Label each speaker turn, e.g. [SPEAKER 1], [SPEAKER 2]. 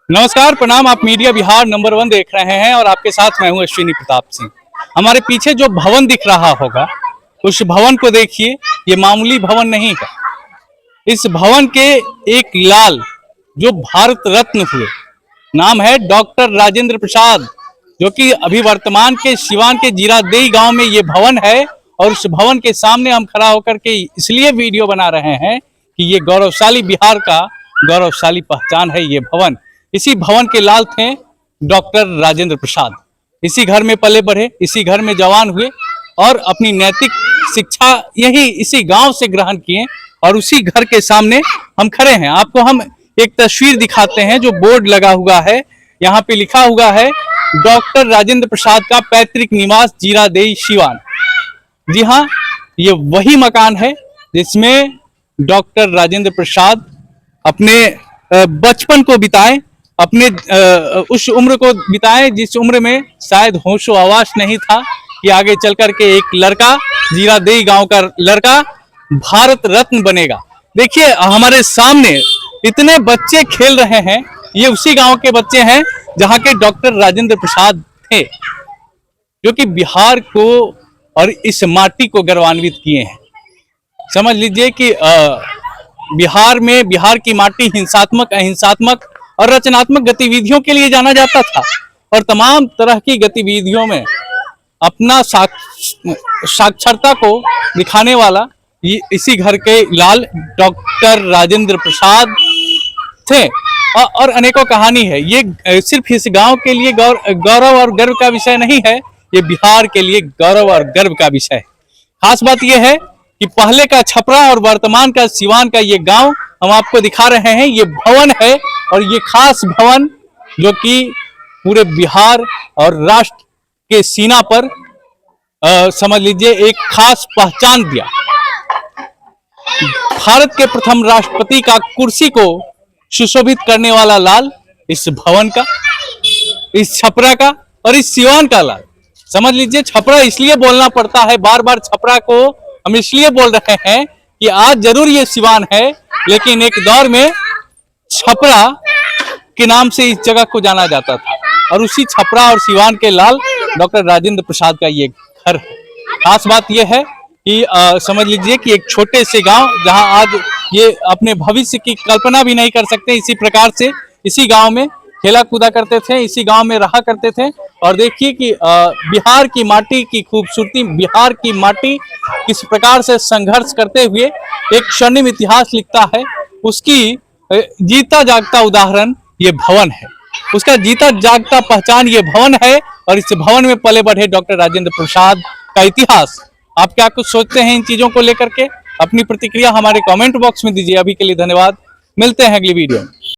[SPEAKER 1] नमस्कार, प्रणाम। आप मीडिया बिहार नंबर 1 देख रहे हैं और आपके साथ मैं हूं अश्विनी प्रताप सिंह। हमारे पीछे जो भवन दिख रहा होगा, उस भवन को देखिए। ये मामूली भवन नहीं है। इस भवन के एक लाल जो भारत रत्न हुए, नाम है डॉक्टर राजेंद्र प्रसाद, जो कि अभी वर्तमान के सिवान के जीरादेई गांव में ये भवन है। और उस भवन के सामने हम खड़ा होकर के इसलिए वीडियो बना रहे हैं कि ये गौरवशाली बिहार का गौरवशाली पहचान है ये भवन। इसी भवन के लाल थे डॉक्टर राजेंद्र प्रसाद। इसी घर में पले बढ़े, इसी घर में जवान हुए और अपनी नैतिक शिक्षा यही इसी गांव से ग्रहण किए। और उसी घर के सामने हम खड़े हैं। आपको हम एक तस्वीर दिखाते हैं जो बोर्ड लगा हुआ है। यहाँ पे लिखा हुआ है डॉक्टर राजेंद्र प्रसाद का पैतृक निवास जीरादेई सिवान। जी हाँ, ये वही मकान है जिसमें डॉक्टर राजेंद्र प्रसाद अपने बचपन को बिताए, अपने उस उम्र को बिताए जिस उम्र में शायद होशो हवास नहीं था कि आगे चल करके एक लड़का, जीरादेई गांव का लड़का भारत रत्न बनेगा। देखिए हमारे सामने इतने बच्चे खेल रहे हैं, ये उसी गांव के बच्चे हैं जहां के डॉक्टर राजेंद्र प्रसाद थे, जो कि बिहार को और इस माटी को गौरवान्वित किए हैं। समझ लीजिए कि बिहार में बिहार की माटी हिंसात्मक, अहिंसात्मक और रचनात्मक गतिविधियों के लिए जाना जाता था। और तमाम तरह की गतिविधियों में अपना साक्षरता को दिखाने वाला इसी घर के लाल डॉक्टर राजेंद्र प्रसाद थे। और अनेकों कहानी है। ये सिर्फ इस गांव के लिए गौरव और गर्व का विषय नहीं है, ये बिहार के लिए गौरव और गर्व का विषय है। खास बात यह है कि पहले का छपरा और वर्तमान का सिवान का ये गांव हम आपको दिखा रहे हैं। ये भवन है और ये खास भवन जो कि पूरे बिहार और राष्ट्र के सीना पर समझ लीजिए एक खास पहचान दिया। भारत के प्रथम राष्ट्रपति का कुर्सी को सुशोभित करने वाला लाल इस भवन का, इस छपरा का और इस सिवान का लाल। समझ लीजिए छपरा इसलिए बोलना पड़ता है, बार बार छपरा को हम इसलिए बोल रहे हैं कि आज जरूर ये सिवान है, लेकिन एक दौर में छपरा के नाम से इस जगह को जाना जाता था। और उसी छपरा और सिवान के लाल डॉक्टर राजेंद्र प्रसाद का ये घर है। खास बात यह है कि समझ लीजिए कि एक छोटे से गांव जहां आज ये अपने भविष्य की कल्पना भी नहीं कर सकते, इसी प्रकार से इसी गांव में खेला कूदा करते थे, इसी गांव में रहा करते थे। और देखिए कि बिहार की माटी की खूबसूरती, बिहार की माटी किस प्रकार से संघर्ष करते हुए एक स्वर्णिम इतिहास लिखता है, उसकी जीता जागता उदाहरण ये भवन है। उसका जीता जागता पहचान ये भवन है और इस भवन में पले बढ़े डॉक्टर राजेंद्र प्रसाद का इतिहास। आप क्या कुछ सोचते हैं इन चीजों को लेकर के? अपनी प्रतिक्रिया हमारे कमेंट बॉक्स में दीजिए। अभी के लिए धन्यवाद, मिलते हैं अगली वीडियो में।